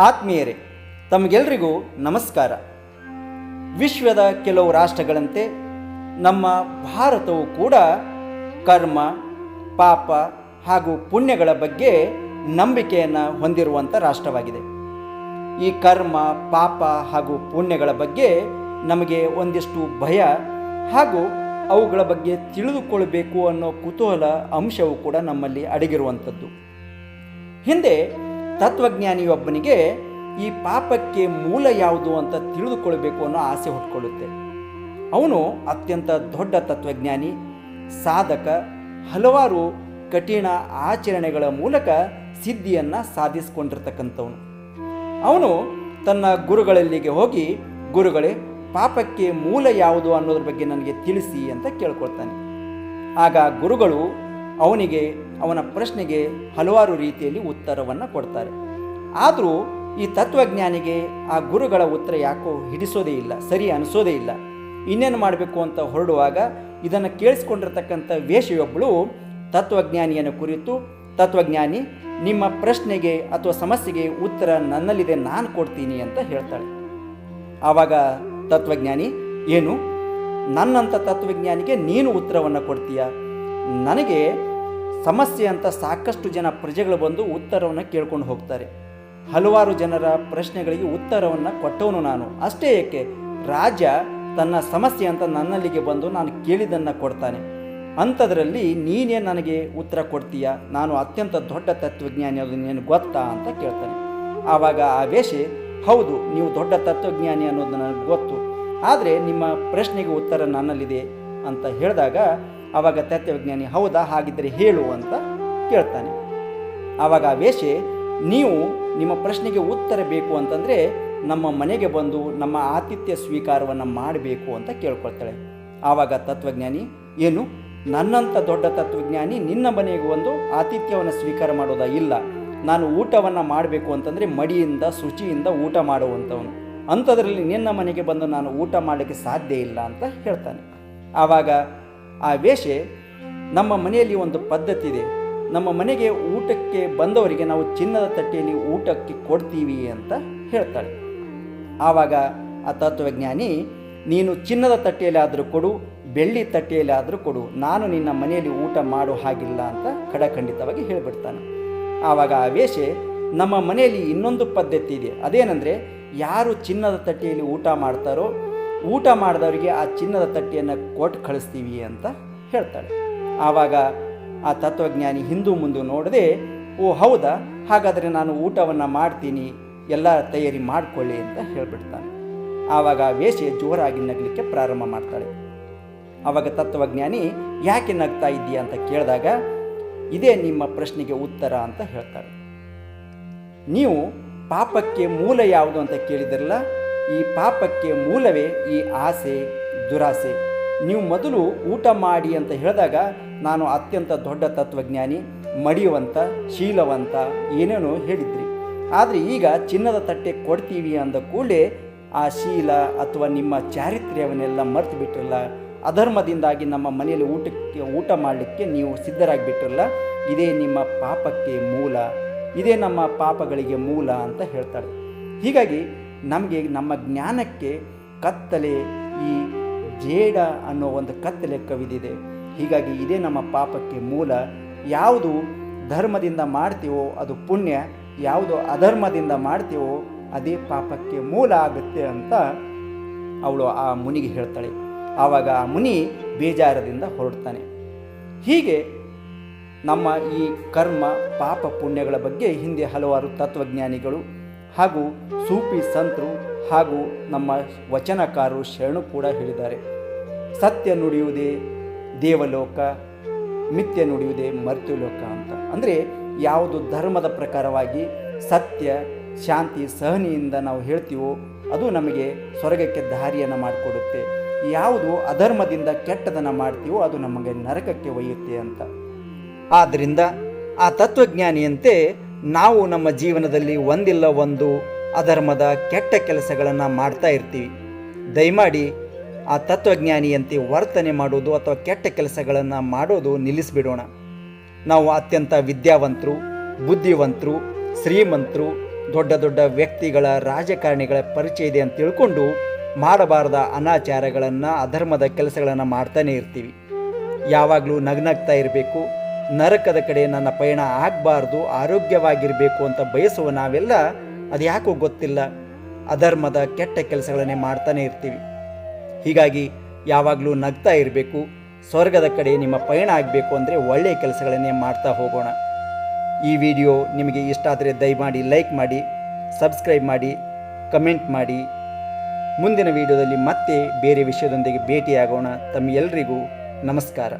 ಆತ್ಮೀಯರೇ, ತಮಗೆಲ್ಲರಿಗೂ ನಮಸ್ಕಾರ. ವಿಶ್ವದ ಕೆಲವು ರಾಷ್ಟ್ರಗಳಂತೆ ನಮ್ಮ ಭಾರತವು ಕೂಡ ಕರ್ಮ, ಪಾಪ ಹಾಗೂ ಪುಣ್ಯಗಳ ಬಗ್ಗೆ ನಂಬಿಕೆಯನ್ನು ಹೊಂದಿರುವಂಥ ರಾಷ್ಟ್ರವಾಗಿದೆ. ಈ ಕರ್ಮ, ಪಾಪ ಹಾಗೂ ಪುಣ್ಯಗಳ ಬಗ್ಗೆ ನಮಗೆ ಒಂದಿಷ್ಟು ಭಯ ಹಾಗೂ ಅವುಗಳ ಬಗ್ಗೆ ತಿಳಿದುಕೊಳ್ಳಬೇಕು ಅನ್ನೋ ಕುತೂಹಲ ಅಂಶವು ಕೂಡ ನಮ್ಮಲ್ಲಿ ಅಡಗಿರುವಂಥದ್ದು. ಹಿಂದೆ ತತ್ವಜ್ಞಾನಿಯೊಬ್ಬನಿಗೆ ಈ ಪಾಪಕ್ಕೆ ಮೂಲ ಯಾವುದು ಅಂತ ತಿಳಿದುಕೊಳ್ಳಬೇಕು ಅನ್ನೋ ಆಸೆ ಹುಟ್ಟುಕೊಳ್ಳುತ್ತೆ. ಅವನು ಅತ್ಯಂತ ದೊಡ್ಡ ತತ್ವಜ್ಞಾನಿ, ಸಾಧಕ, ಹಲವಾರು ಕಠಿಣ ಆಚರಣೆಗಳ ಮೂಲಕ ಸಿದ್ಧಿಯನ್ನು ಸಾಧಿಸಿಕೊಂಡಿರ್ತಕ್ಕಂಥವನು. ಅವನು ತನ್ನ ಗುರುಗಳಲ್ಲಿಗೆ ಹೋಗಿ, ಗುರುಗಳೇ, ಪಾಪಕ್ಕೆ ಮೂಲ ಯಾವುದು ಅನ್ನೋದ್ರ ಬಗ್ಗೆ ನನಗೆ ತಿಳಿಸಿ ಅಂತ ಕೇಳ್ಕೊಳ್ತಾನೆ. ಆಗ ಗುರುಗಳು ಅವನಿಗೆ ಅವನ ಪ್ರಶ್ನೆಗೆ ಹಲವಾರು ರೀತಿಯಲ್ಲಿ ಉತ್ತರವನ್ನು ಕೊಡ್ತಾರೆ. ಆದರೂ ಈ ತತ್ವಜ್ಞಾನಿಗೆ ಆ ಗುರುಗಳ ಉತ್ತರ ಯಾಕೋ ಹಿಡಿಸೋದೇ ಇಲ್ಲ, ಸರಿ ಅನಿಸೋದೇ ಇಲ್ಲ. ಇನ್ನೇನು ಮಾಡಬೇಕು ಅಂತ ಹೊರಡುವಾಗ ಇದನ್ನು ಕೇಳಿಸ್ಕೊಂಡಿರ್ತಕ್ಕಂಥ ವೇಶ್ಯೆಯೊಬ್ಬಳು ತತ್ವಜ್ಞಾನಿಯನ್ನು ಕುರಿತು, ತತ್ವಜ್ಞಾನಿ, ನಿಮ್ಮ ಪ್ರಶ್ನೆಗೆ ಅಥವಾ ಸಮಸ್ಯೆಗೆ ಉತ್ತರ ನನ್ನಲ್ಲಿದೆ, ನಾನು ಕೊಡ್ತೀನಿ ಅಂತ ಹೇಳ್ತಾಳೆ. ಆವಾಗ ತತ್ವಜ್ಞಾನಿ, ಏನು, ನನ್ನಂಥ ತತ್ವಜ್ಞಾನಿಗೆ ನೀನು ಉತ್ತರವನ್ನು ಕೊಡ್ತೀಯ? ನನಗೆ ಸಮಸ್ಯೆ ಅಂತ ಸಾಕಷ್ಟು ಜನ ಪ್ರಜೆಗಳು ಬಂದು ಉತ್ತರವನ್ನು ಕೇಳ್ಕೊಂಡು ಹೋಗ್ತಾರೆ. ಹಲವಾರು ಜನರ ಪ್ರಶ್ನೆಗಳಿಗೆ ಉತ್ತರವನ್ನು ಕೊಟ್ಟವನು ನಾನು. ಅಷ್ಟೇ ಏಕೆ, ರಾಜ ತನ್ನ ಸಮಸ್ಯೆ ಅಂತ ನನ್ನಲ್ಲಿಗೆ ಬಂದು ನಾನು ಕೇಳಿದ್ದನ್ನು ಕೊಡ್ತಾನೆ. ಅಂಥದ್ರಲ್ಲಿ ನೀನೇ ನನಗೆ ಉತ್ತರ ಕೊಡ್ತೀಯ? ನಾನು ಅತ್ಯಂತ ದೊಡ್ಡ ತತ್ವಜ್ಞಾನಿ, ಅದು ನೀನು ಗೊತ್ತಾ ಅಂತ ಕೇಳ್ತಾನೆ. ಆವಾಗ ಆ ವೇಷೆ, ಹೌದು, ನೀವು ದೊಡ್ಡ ತತ್ವಜ್ಞಾನಿ ಅನ್ನೋದು ನನಗೆ ಗೊತ್ತು, ಆದರೆ ನಿಮ್ಮ ಪ್ರಶ್ನೆಗೆ ಉತ್ತರ ನನ್ನಲ್ಲಿದೆ ಅಂತ ಹೇಳಿದಾಗ ಆವಾಗ ತತ್ವಜ್ಞಾನಿ, ಹೌದಾ, ಹಾಗಿದ್ದರೆ ಹೇಳು ಅಂತ ಕೇಳ್ತಾನೆ. ಆವಾಗ ಆ ವೇಷೆ, ನೀವು ನಿಮ್ಮ ಪ್ರಶ್ನೆಗೆ ಉತ್ತರ ಬೇಕು ಅಂತಂದರೆ ನಮ್ಮ ಮನೆಗೆ ಬಂದು ನಮ್ಮ ಆತಿಥ್ಯ ಸ್ವೀಕಾರವನ್ನು ಮಾಡಬೇಕು ಅಂತ ಕೇಳ್ಕೊಳ್ತಾಳೆ. ಆವಾಗ ತತ್ವಜ್ಞಾನಿ, ಏನು, ನನ್ನಂಥ ದೊಡ್ಡ ತತ್ವಜ್ಞಾನಿ ನಿನ್ನ ಮನೆಗೆ ಒಂದು ಆತಿಥ್ಯವನ್ನು ಸ್ವೀಕಾರ ಮಾಡೋದಾ? ಇಲ್ಲ, ನಾನು ಊಟವನ್ನು ಮಾಡಬೇಕು ಅಂತಂದರೆ ಮಡಿಯಿಂದ ಶುಚಿಯಿಂದ ಊಟ ಮಾಡುವಂಥವನು. ಅಂಥದ್ರಲ್ಲಿ ನಿನ್ನ ಮನೆಗೆ ಬಂದು ನಾನು ಊಟ ಮಾಡಲಿಕ್ಕೆ ಸಾಧ್ಯ ಇಲ್ಲ ಅಂತ ಹೇಳ್ತಾನೆ. ಆವಾಗ ಆ ವೇಷೆ, ನಮ್ಮ ಮನೆಯಲ್ಲಿ ಒಂದು ಪದ್ಧತಿ ಇದೆ, ನಮ್ಮ ಮನೆಗೆ ಊಟಕ್ಕೆ ಬಂದವರಿಗೆ ನಾವು ಚಿನ್ನದ ತಟ್ಟೆಯಲ್ಲಿ ಊಟಕ್ಕೆ ಕೊಡ್ತೀವಿ ಅಂತ ಹೇಳ್ತಾಳೆ. ಆವಾಗ ಆ ತತ್ವಜ್ಞಾನಿ, ನೀನು ಚಿನ್ನದ ತಟ್ಟೆಯಲ್ಲಿ ಆದರೂ ಕೊಡು, ಬೆಳ್ಳಿ ತಟ್ಟೆಯಲ್ಲಿ ಆದರೂ ಕೊಡು, ನಾನು ನಿನ್ನ ಮನೆಯಲ್ಲಿ ಊಟ ಮಾಡೋ ಹಾಗಿಲ್ಲ ಅಂತ ಖಡಖಂಡಿತವಾಗಿ ಹೇಳಿಬಿಡ್ತಾನೆ. ಆವಾಗ ಆ ವೇಷೆ, ನಮ್ಮ ಮನೆಯಲ್ಲಿ ಇನ್ನೊಂದು ಪದ್ಧತಿ ಇದೆ, ಅದೇನೆಂದರೆ ಯಾರು ಚಿನ್ನದ ತಟ್ಟೆಯಲ್ಲಿ ಊಟ ಮಾಡ್ತಾರೋ ಊಟ ಮಾಡಿದವರಿಗೆ ಆ ಚಿನ್ನದ ತಟ್ಟೆಯನ್ನು ಕೊಟ್ಟು ಕಳಿಸ್ತೀವಿ ಅಂತ ಹೇಳ್ತಾಳೆ. ಆವಾಗ ಆ ತತ್ವಜ್ಞಾನಿ ಹಿಂದೂ ಮುಂದೆ ನೋಡದೆ, ಓ ಹೌದಾ, ಹಾಗಾದರೆ ನಾನು ಊಟವನ್ನು ಮಾಡ್ತೀನಿ, ಎಲ್ಲ ತಯಾರಿ ಮಾಡಿಕೊಳ್ಳಿ ಅಂತ ಹೇಳಿಬಿಡ್ತಾನೆ. ಆವಾಗ ಆ ವೇಷೆ ಜೋರಾಗಿ ನಗಲಿಕ್ಕೆ ಪ್ರಾರಂಭ ಮಾಡ್ತಾಳೆ. ಆವಾಗ ತತ್ವಜ್ಞಾನಿ, ಯಾಕೆ ನಗ್ತಾ ಇದ್ದೀಯಾ ಅಂತ ಕೇಳಿದಾಗ, ಇದೇ ನಿಮ್ಮ ಪ್ರಶ್ನೆಗೆ ಉತ್ತರ ಅಂತ ಹೇಳ್ತಾಳೆ. ನೀವು ಪಾಪಕ್ಕೆ ಮೂಲ ಯಾವುದು ಅಂತ ಕೇಳಿದಿರಲ್ಲ, ಈ ಪಾಪಕ್ಕೆ ಮೂಲವೇ ಈ ಆಸೆ, ದುರಾಸೆ. ನೀವು ಮೊದಲು ಊಟ ಮಾಡಿ ಅಂತ ಹೇಳಿದಾಗ ನಾನು ಅತ್ಯಂತ ದೊಡ್ಡ ತತ್ವಜ್ಞಾನಿ, ಮಡಿಯುವಂಥ, ಶೀಲವಂತ ಏನೇನೋ ಹೇಳಿದ್ರಿ. ಆದರೆ ಈಗ ಚಿನ್ನದ ತಟ್ಟೆ ಕೊಡ್ತೀವಿ ಅಂದ ಕೂಡಲೇ ಆ ಶೀಲ ಅಥವಾ ನಿಮ್ಮ ಚಾರಿತ್ರ್ಯವನ್ನೆಲ್ಲ ಮರೆತು ಬಿಟ್ಟಿರಲ್ಲ, ಅಧರ್ಮದಿಂದಾಗಿ ನಮ್ಮ ಮನೆಯಲ್ಲಿ ಊಟ ಮಾಡಲಿಕ್ಕೆ ನೀವು ಸಿದ್ಧರಾಗಿಬಿಟ್ಟಿರಲ್ಲ, ಇದೇ ನಿಮ್ಮ ಪಾಪಕ್ಕೆ ಮೂಲ, ಇದೇ ನಮ್ಮ ಪಾಪಗಳಿಗೆ ಮೂಲ ಅಂತ ಹೇಳ್ತಾಳೆ. ಹೀಗಾಗಿ ನಮಗೆ ನಮ್ಮ ಜ್ಞಾನಕ್ಕೆ ಕತ್ತಲೆ, ಈ ಜೇಡ ಅನ್ನೋ ಒಂದು ಕತ್ತಲೆ ಕವಿದಿದೆ. ಹೀಗಾಗಿ ಇದೇ ನಮ್ಮ ಪಾಪಕ್ಕೆ ಮೂಲ. ಯಾವುದು ಧರ್ಮದಿಂದ ಮಾಡ್ತೀವೋ ಅದು ಪುಣ್ಯ, ಯಾವುದು ಅಧರ್ಮದಿಂದ ಮಾಡ್ತೀವೋ ಅದೇ ಪಾಪಕ್ಕೆ ಮೂಲ ಆಗುತ್ತೆ ಅಂತ ಅವಳು ಆ ಮುನಿಗೆ ಹೇಳ್ತಾಳೆ. ಆವಾಗ ಆ ಮುನಿ ಬೇಜಾರದಿಂದ ಹೊರಡ್ತಾನೆ. ಹೀಗೆ ನಮ್ಮ ಈ ಕರ್ಮ, ಪಾಪ, ಪುಣ್ಯಗಳ ಬಗ್ಗೆ ಹಿಂದೆ ಹಲವಾರು ತತ್ವಜ್ಞಾನಿಗಳು ಹಾಗೂ ಸೂಫಿ ಸಂತರು ಹಾಗೂ ನಮ್ಮ ವಚನಕಾರರು ಶರಣು ಕೂಡ ಹೇಳಿದ್ದಾರೆ. ಸತ್ಯ ನುಡಿಯುವುದೇ ದೇವಲೋಕ, ಮಿಥ್ಯ ನುಡಿಯುವುದೇ ಮರ್ತ್ಯಲೋಕ ಅಂತ. ಅಂದರೆ ಯಾವುದು ಧರ್ಮದ ಪ್ರಕಾರವಾಗಿ ಸತ್ಯ, ಶಾಂತಿ, ಸಹನೆಯಿಂದ ನಾವು ಹೇಳ್ತೀವೋ ಅದು ನಮಗೆ ಸ್ವರ್ಗಕ್ಕೆ ದಾರಿಯನ್ನು ಮಾಡಿಕೊಡುತ್ತೆ. ಯಾವುದು ಅಧರ್ಮದಿಂದ ಕೆಟ್ಟದನ್ನು ಮಾಡ್ತೀವೋ ಅದು ನಮಗೆ ನರಕಕ್ಕೆ ಒಯ್ಯುತ್ತೆ ಅಂತ. ಆದ್ದರಿಂದ ಆ ತತ್ವಜ್ಞಾನಿಯಂತೆ ನಾವು ನಮ್ಮ ಜೀವನದಲ್ಲಿ ಒಂದಿಲ್ಲ ಒಂದು ಅಧರ್ಮದ ಕೆಟ್ಟ ಕೆಲಸಗಳನ್ನು ಮಾಡ್ತಾ ಇರ್ತೀವಿ. ದಯಮಾಡಿ ಆ ತತ್ವಜ್ಞಾನಿಯಂತೆ ವರ್ತನೆ ಮಾಡೋದು ಅಥವಾ ಕೆಟ್ಟ ಕೆಲಸಗಳನ್ನು ಮಾಡೋದು ನಿಲ್ಲಿಸಿಬಿಡೋಣ. ನಾವು ಅತ್ಯಂತ ವಿದ್ಯಾವಂತರು, ಬುದ್ಧಿವಂತರು, ಶ್ರೀಮಂತರು, ದೊಡ್ಡ ದೊಡ್ಡ ವ್ಯಕ್ತಿಗಳ ರಾಜಕಾರಣಿಗಳ ಪರಿಚಯ ಇದೆ ಅಂತ ತಿಳ್ಕೊಂಡು ಮಾಡಬಾರದ ಅನಾಚಾರಗಳನ್ನು ಅಧರ್ಮದ ಕೆಲಸಗಳನ್ನು ಮಾಡ್ತಾನೆ ಇರ್ತೀವಿ. ಯಾವಾಗಲೂ ನಗ್ನಗ್ತಾ ಇರಬೇಕು, ನರಕದ ಕಡೆ ನನ್ನ ಪಯಣ ಆಗಬಾರ್ದು, ಆರೋಗ್ಯವಾಗಿರಬೇಕು ಅಂತ ಬಯಸುವ ನಾವೆಲ್ಲ ಅದು ಯಾಕೋ ಗೊತ್ತಿಲ್ಲ ಅಧರ್ಮದ ಕೆಟ್ಟ ಕೆಲಸಗಳನ್ನೇ ಮಾಡ್ತಾನೆ ಇರ್ತೀವಿ. ಹೀಗಾಗಿ ಯಾವಾಗಲೂ ನಗ್ತಾ ಇರಬೇಕು. ಸ್ವರ್ಗದ ಕಡೆ ನಿಮ್ಮ ಪಯಣ ಆಗಬೇಕು ಅಂದರೆ ಒಳ್ಳೆಯ ಕೆಲಸಗಳನ್ನೇ ಮಾಡ್ತಾ ಹೋಗೋಣ. ಈ ವಿಡಿಯೋ ನಿಮಗೆ ಇಷ್ಟ ಆದರೆ ದಯಮಾಡಿ ಲೈಕ್ ಮಾಡಿ, ಸಬ್ಸ್ಕ್ರೈಬ್ ಮಾಡಿ, ಕಮೆಂಟ್ ಮಾಡಿ. ಮುಂದಿನ ವಿಡಿಯೋದಲ್ಲಿ ಮತ್ತೆ ಬೇರೆ ವಿಷಯದೊಂದಿಗೆ ಭೇಟಿಯಾಗೋಣ. ತಮ್ಮೆಲ್ಲರಿಗೂ ನಮಸ್ಕಾರ.